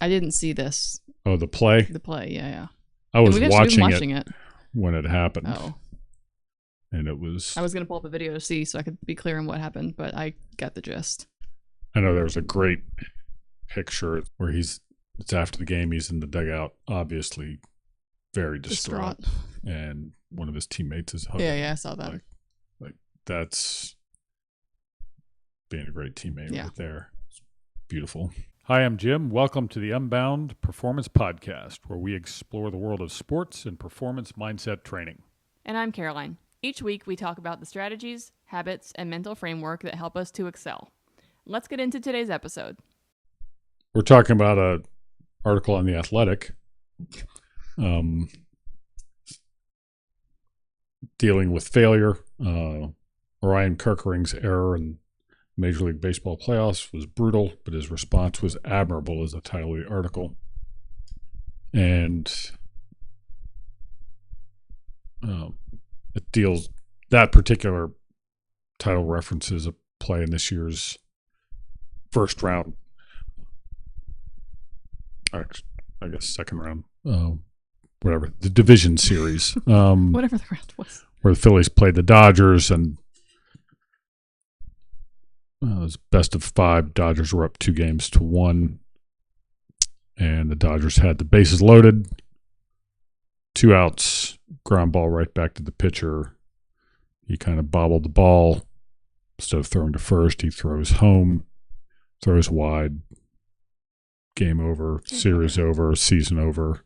I didn't see this. Oh, the play? The play, yeah. I was we've been watching it when it happened. Oh. And it was... I was going to pull up a video to see so I could be clear on what happened, but I got the gist. I know there's a great picture where it's after the game, he's in the dugout, obviously very distraught. And one of his teammates is hugging him. Yeah, I saw that. Like that's being a great teammate right there. It's beautiful. Hi, I'm Jim. Welcome to the UNBOUND Performance Podcast, where we explore the world of sports and performance mindset training. And I'm Caroline. Each week we talk about the strategies, habits, and mental framework that help us to excel. Let's get into today's episode. We're talking about an article on The Athletic dealing with failure. Orion Kerkering's error in Major League Baseball playoffs was brutal, but his response was admirable, is the title of the article. And it deals, that particular title references a play in this year's first round, I guess second round, whatever, the division series. Whatever the round was. Where the Phillies played the Dodgers, and it was best of 5. Dodgers were up 2-1, and the Dodgers had the bases loaded, 2 outs, ground ball right back to the pitcher. He kind of bobbled the ball. Instead of throwing to first, he throws home, throws wide. Game over, series over, season over.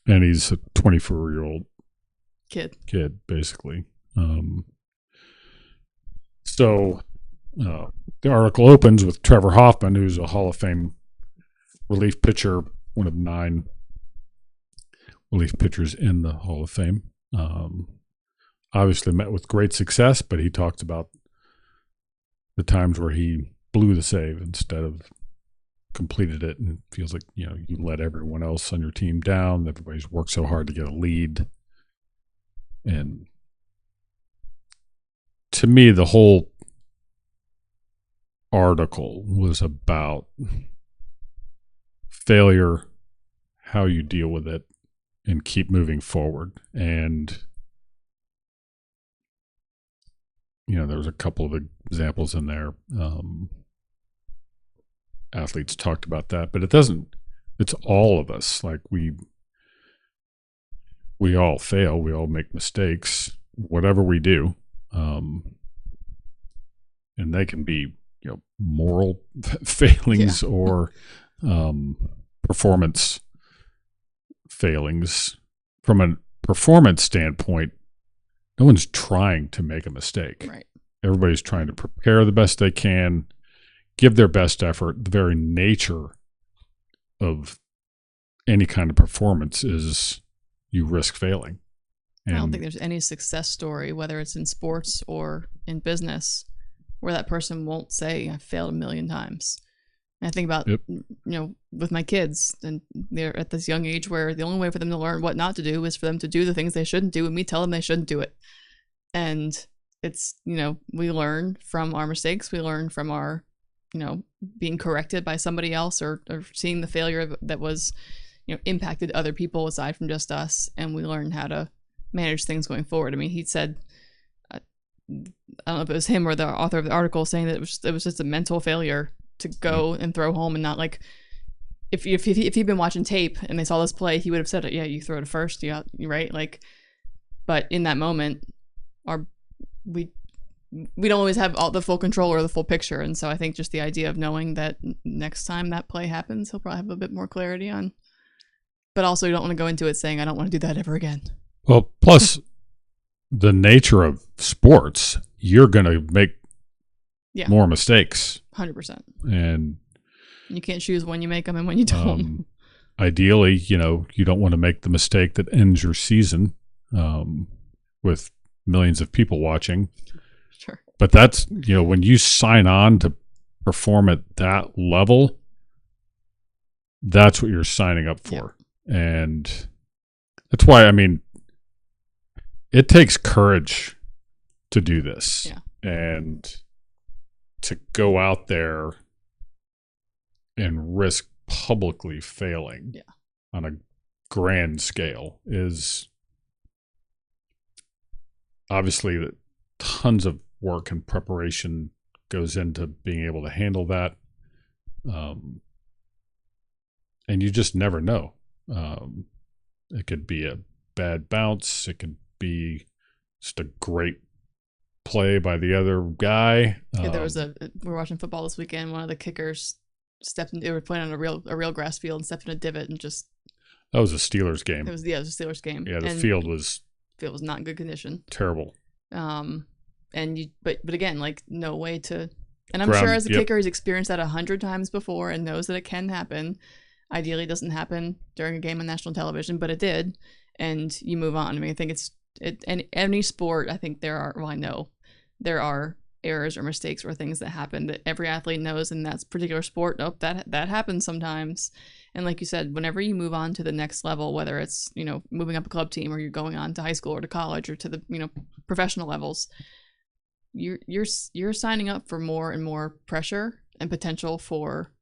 And he's a 24-year-old kid, basically. So the article opens with Trevor Hoffman, who's a Hall of Fame relief pitcher, one of 9 relief pitchers in the Hall of Fame. Obviously met with great success, but he talked about the times where he blew the save instead of completed it, and feels like, you let everyone else on your team down. Everybody's worked so hard to get a lead. And to me, the whole article was about failure, how you deal with it, and keep moving forward. And there was a couple of examples in there. Athletes talked about that, but it's all of us. Like we all fail, we all make mistakes, whatever we do. And they can be, moral failings or performance failings. From a performance standpoint, no one's trying to make a mistake. Right. Everybody's trying to prepare the best they can, give their best effort. The very nature of any kind of performance is you risk failing. And I don't think there's any success story, whether it's in sports or in business, where that person won't say, I failed a million times. And I think about, with my kids, and they're at this young age where the only way for them to learn what not to do is for them to do the things they shouldn't do, and me tell them they shouldn't do it. And it's, we learn from our mistakes. We learn from our, being corrected by somebody else, or seeing the failure that was, impacted other people aside from just us. And we learn how to manage things going forward. I mean, he said, I don't know if it was him or the author of the article, saying that it was just a mental failure to go and throw home, and not like, if he'd been watching tape and they saw this play, he would have said, yeah, you throw to first. Yeah, right. Like, but in that moment, we don't always have all the full control or the full picture. And so I think just the idea of knowing that next time that play happens, he'll probably have a bit more clarity on, but also you don't want to go into it saying, I don't want to do that ever again. Well, plus the nature of sports, you're going to make more mistakes. 100%. And you can't choose when you make them and when you don't. Ideally, you don't want to make the mistake that ends your season with millions of people watching. Sure. But that's, when you sign on to perform at that level, that's what you're signing up for. Yeah. And that's why, it takes courage to do this. Yeah. And to go out there and risk publicly failing on a grand scale is obviously that tons of work and preparation goes into being able to handle that. And you just never know. It could be a bad bounce. It could be just a great play by the other guy. There was we were watching football this weekend. One of the kickers stepped in, they were playing on a real grass field and stepped in a divot and just. That was a Steelers game. It was a Steelers game. Yeah, the field was not in good condition. Terrible. And you, but again, like no way to, and I'm sure as a kicker, he's experienced that 100 times before and knows that it can happen. Ideally, it doesn't happen during a game on national television, but it did, and you move on. I mean, I think in any sport, I think I know there are errors or mistakes or things that happen that every athlete knows in that particular sport. Nope, that happens sometimes. And like you said, whenever you move on to the next level, whether it's, moving up a club team or you're going on to high school or to college or to the, professional levels, you're signing up for more and more pressure and potential for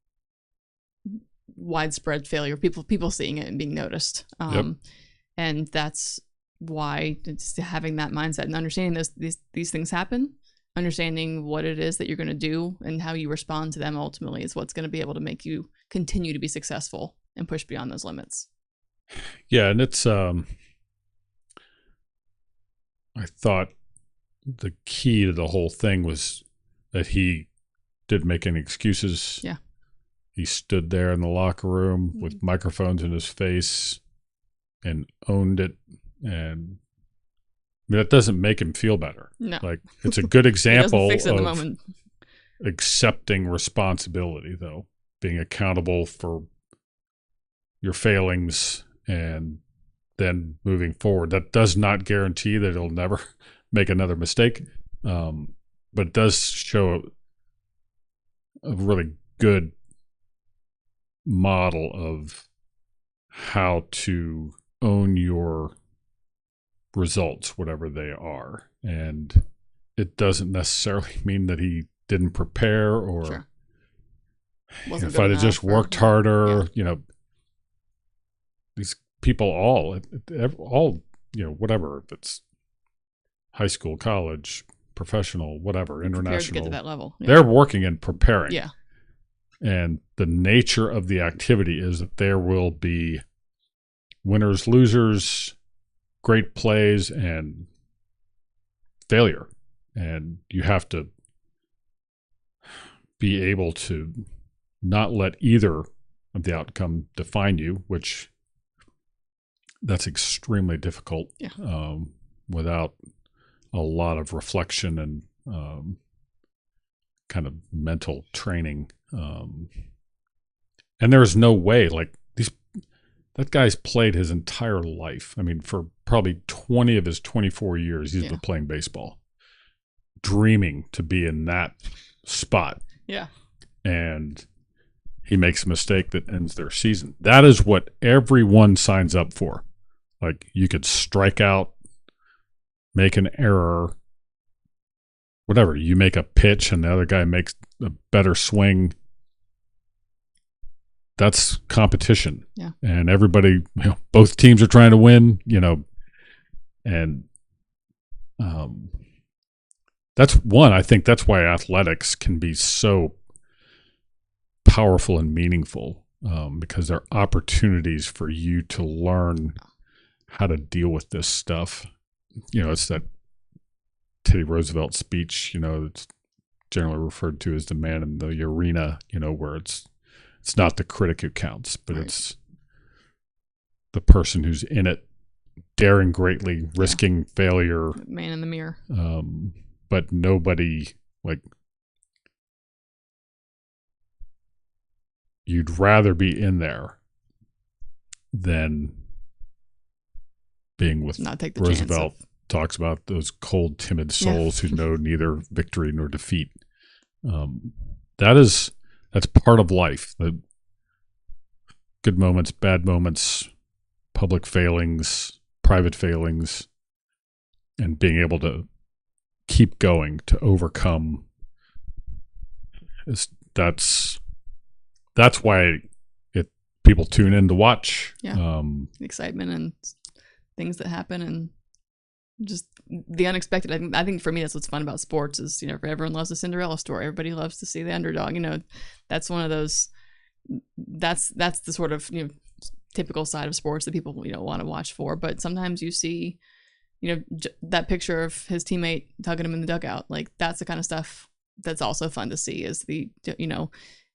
widespread failure, people seeing it and being noticed. And that's why it's having that mindset and understanding these things happen, understanding what it is that you're going to do and how you respond to them ultimately is what's going to be able to make you continue to be successful and push beyond those limits. Yeah. And it's, I thought the key to the whole thing was that he didn't make any excuses. Yeah. He stood there in the locker room with microphones in his face and owned it. And that doesn't make him feel better. No. Like, it's a good example fix it in the of moment. Accepting responsibility, though, being accountable for your failings and then moving forward. That does not guarantee that he'll never make another mistake, but it does show a really good model of how to own your results, whatever they are. And it doesn't necessarily mean that he didn't prepare or Sure. If I'd have just worked harder, these people all, whatever, if it's high school, college, professional, whatever, international, to get to that level. Yeah. They're working and preparing. Yeah. And the nature of the activity is that there will be winners, losers, great plays, and failure. And you have to be able to not let either of the outcome define you, which that's extremely difficult without a lot of reflection and kind of mental training. And there's no way, like, that guy's played his entire life. I mean, for probably 20 of his 24 years, he's been playing baseball, dreaming to be in that spot. Yeah. And he makes a mistake that ends their season. That is what everyone signs up for. Like, you could strike out, make an error, whatever. You make a pitch and the other guy makes a better swing. That's competition. Yeah. And everybody, both teams are trying to win, and that's one. I think that's why athletics can be so powerful and meaningful, because there are opportunities for you to learn how to deal with this stuff. It's that Teddy Roosevelt speech, it's generally referred to as the man in the arena, where it's not the critic who counts, but it's the person who's in it, daring greatly, risking failure. Man in the mirror. But nobody, like, you'd rather be in there than being with not take the Roosevelt. chance Talks about those cold, timid souls who know neither victory nor defeat. That's part of life. The good moments, bad moments, public failings, private failings, and being able to keep going to overcome. That's why people tune in to watch. Yeah. Excitement and things that happen and just the unexpected. I think for me, that's what's fun about sports is, everyone loves a Cinderella story. Everybody loves to see the underdog. That's one of those, that's the sort of, typical side of sports that people, want to watch for. But sometimes you see, that picture of his teammate tugging him in the dugout. Like, that's the kind of stuff that's also fun to see is the,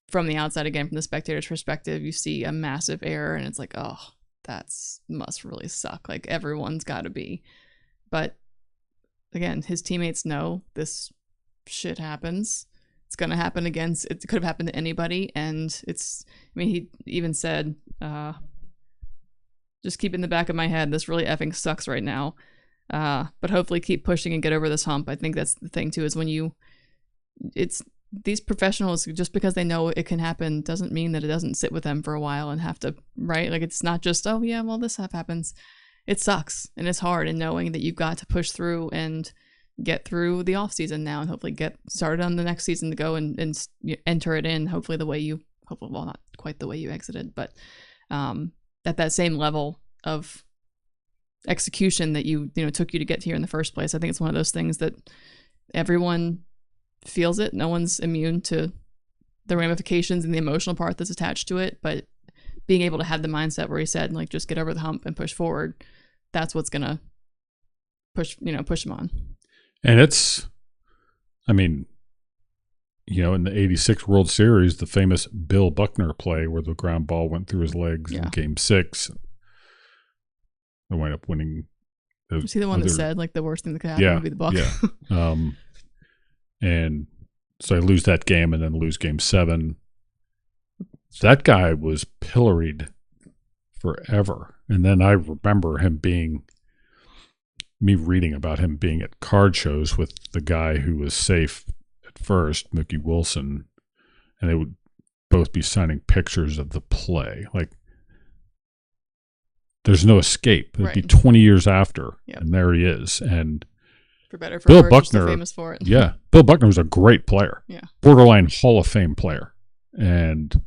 from the outside, again, from the spectator's perspective, you see a massive error and it's like, oh, that's must really suck. Like, everyone's got to be. But again, his teammates know this shit happens. It's going to happen again. It could have happened to anybody. And he even said, just keep in the back of my head, this really effing sucks right now. But hopefully keep pushing and get over this hump. I think that's the thing too, is when it's these professionals, just because they know it can happen doesn't mean that it doesn't sit with them for a while and have to, right? Like, it's not just, oh yeah, well, this stuff happens. It sucks and it's hard, and knowing that you've got to push through and get through the off season now and hopefully get started on the next season to go and enter it in hopefully well, not quite the way you exited, but at that same level of execution that took you to get here in the first place. I think it's one of those things that everyone feels it. No one's immune to the ramifications and the emotional part that's attached to it, but being able to have the mindset where he said, like, just get over the hump and push forward, that's what's gonna push him on. And it's, in the '86 World Series, the famous Bill Buckner play where the ground ball went through his legs in Game 6, they wind up winning. Was he the one that said, like, the worst thing that could happen would be the Buck? Yeah. And so I lose that game and then lose Game 7. That guy was pilloried forever. And then I remember me reading about him being at card shows with the guy who was safe at first, Mookie Wilson, and they would both be signing pictures of the play. Like, there's no escape. It'd be 20 years after, and there he is. And for better, for Bill worse, Buckner, famous for it. Yeah, Bill Buckner was a great player. Yeah, borderline Hall of Fame player, and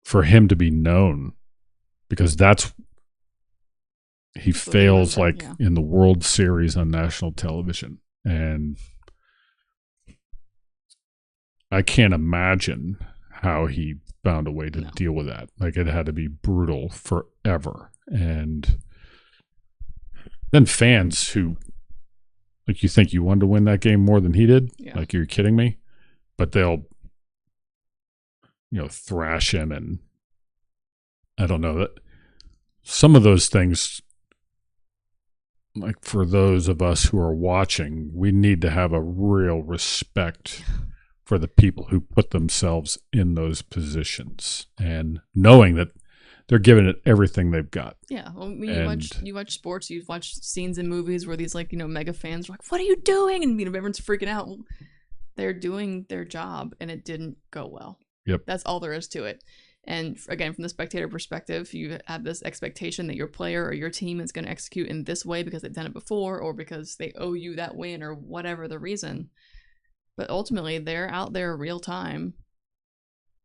for him to be known because he fails in the World Series on national television, and I can't imagine how he found a way to deal with that. Like, it had to be brutal forever. And then fans who, like, you think you wanted to win that game more than he did, like, you're kidding me, but they'll thrash him. And I don't know, that some of those things, like, for those of us who are watching, we need to have a real respect for the people who put themselves in those positions and knowing that they're giving it everything they've got. Yeah. Well, you watch sports, you watch scenes in movies where these, like, mega fans are like, what are you doing? And, everyone's freaking out. Well, they're doing their job and it didn't go well. Yep. That's all there is to it. And again, from the spectator perspective, you have this expectation that your player or your team is going to execute in this way because they've done it before or because they owe you that win or whatever the reason. But ultimately, they're out there real time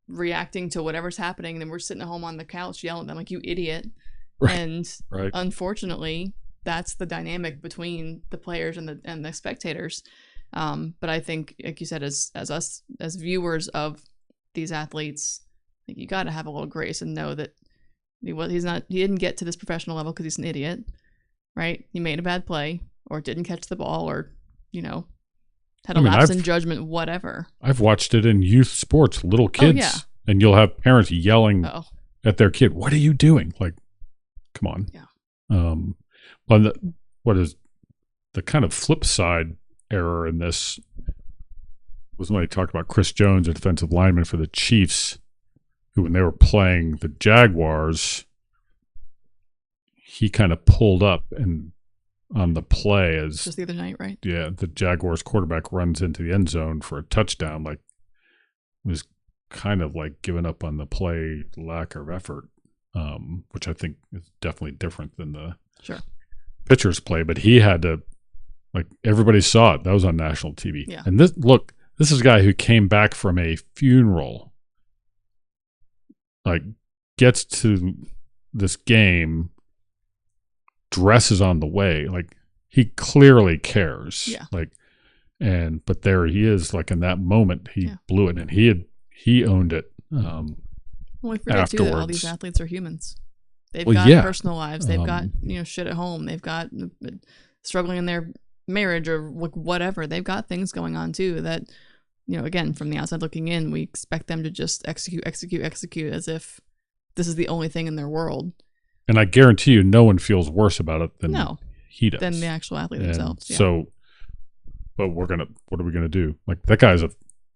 reacting to whatever's happening. And then we're sitting at home on the couch yelling at them like, you idiot. Right. And unfortunately, that's the dynamic between the players and the spectators. But I think, like you said, as us, as viewers of these athletes, like, you got to have a little grace and know that he didn't get to this professional level because he's an idiot, right? He made a bad play or didn't catch the ball or, had a lapse in judgment, whatever. I've watched it in youth sports, little kids, and you'll have parents yelling at their kid, what are you doing? Like, come on. Yeah. What is the kind of flip side error in this was when they talked about Chris Jones, a defensive lineman for the Chiefs, who, when they were playing the Jaguars, he kind of pulled up and on the play as just the other night, right? Yeah, the Jaguars quarterback runs into the end zone for a touchdown, like, was kind of like giving up on the play, lack of effort, which I think is definitely different than the pitcher's play. But he had to, like, everybody saw it. That was on national TV. Yeah. And this is a guy who came back from a funeral, like, gets to this game, dresses on the way. Like, he clearly cares. Yeah. Like, but there he is. Like, in that moment, he blew it, and he owned it. Well, we forget too that all these athletes are humans. They've got personal lives. They've got shit at home. They've got struggling in their marriage or whatever. They've got things going on too that, again, from the outside looking in, we expect them to just execute as if this is the only thing in their world. And I guarantee you, no one feels worse about it than he does, than the actual athlete themselves. Yeah. So, but what are we gonna do? Like, that guy's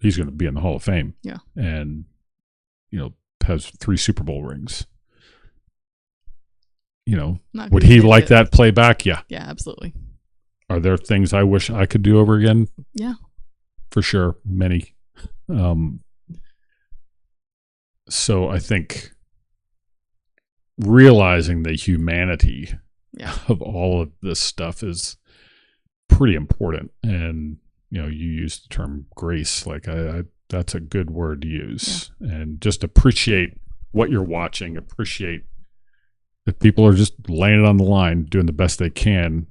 he's gonna be in the Hall of Fame. Yeah, and has 3 Super Bowl rings. Would he like that playback? Yeah. Yeah, absolutely. Are there things I wish I could do over again? Yeah. For sure. Many. So I think realizing the humanity of all of this stuff is pretty important. And, you use the term grace. Like, that's a good word to use. Yeah. And just appreciate what you're watching. Appreciate that people are just laying it on the line, doing the best they can.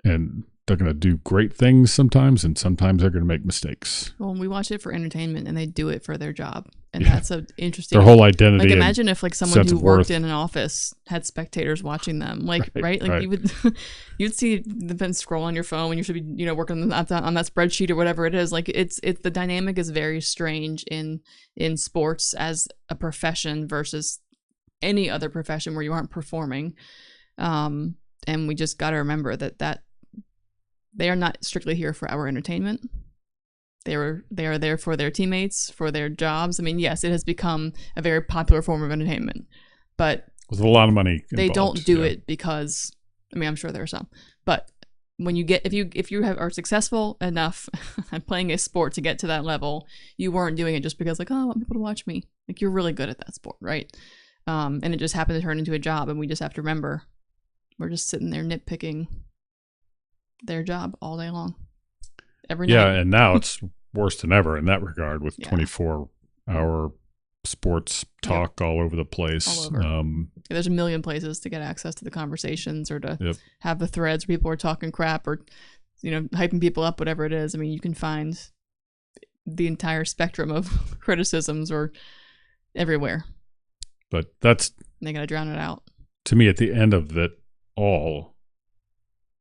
And they're going to do great things sometimes, and sometimes they're going to make mistakes. Well, we watch it for entertainment, and they do it for their job. And that's an interesting... Their whole identity. Like, imagine if, someone who worked in an office had spectators watching them. Like, right? Like, you'd see them scroll on your phone when you should be, working on that spreadsheet or whatever it is. Like, the dynamic is very strange in sports as a profession versus any other profession where you aren't performing. And we just got to remember that they are not strictly here for our entertainment. They are there for their teammates, for their jobs. I mean, yes, it has become a very popular form of entertainment, but with a lot of money involved, they don't do it because, I mean, I'm sure there are some, but when you get, if you are successful enough at playing a sport to get to that level, you weren't doing it just because, like, oh, I want people to watch me. Like, you're really good at that sport, right? And it just happened to turn into a job, and we just have to remember we're just sitting there nitpicking their job all day long, every night. Yeah, and now it's worse than ever in that regard with 24-hour sports talk all over the place. All over. There's a million places to get access to the conversations or to have the threads where people are talking crap or, hyping people up, whatever it is. I mean, you can find the entire spectrum of criticisms or everywhere. But they got to drown it out. To me, at the end of it all,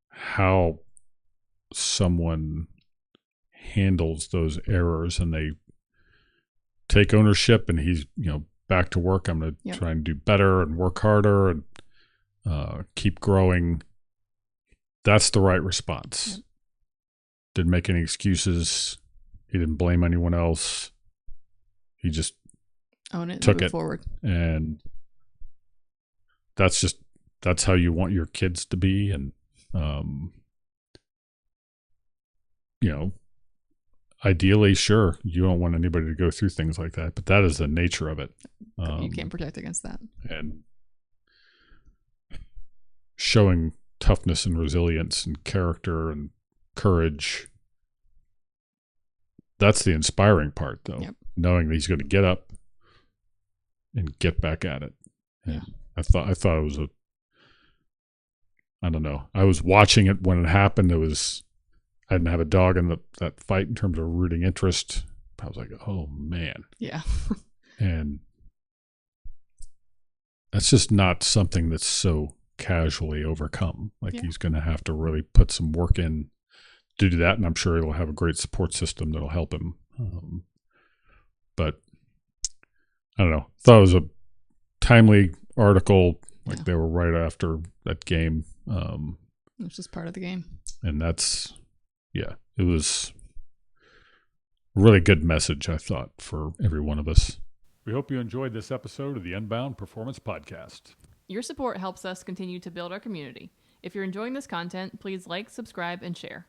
how someone handles those errors and they take ownership and he's, back to work. I'm going to try and do better and work harder and keep growing. That's the right response. Yep. Didn't make any excuses. He didn't blame anyone else. He just own it, took move it forward. And that's how you want your kids to be. And, ideally, sure, you don't want anybody to go through things like that, but that is the nature of it. You can't protect against that. And showing toughness and resilience and character and courage, that's the inspiring part, though. Yep. Knowing that he's going to get up and get back at it. And I thought it was I don't know. I was watching it when it happened. I didn't have a dog in that fight in terms of rooting interest. I was like, oh man. Yeah. And that's just not something that's so casually overcome. Like, he's going to have to really put some work in to do that. And I'm sure he'll have a great support system that'll help him. But I don't know. Thought it was a timely article. Like, they were right after that game. It's just part of the game. And it was a really good message, I thought, for every one of us. We hope you enjoyed this episode of the UNBOUND Performance Podcast. Your support helps us continue to build our community. If you're enjoying this content, please like, subscribe, and share.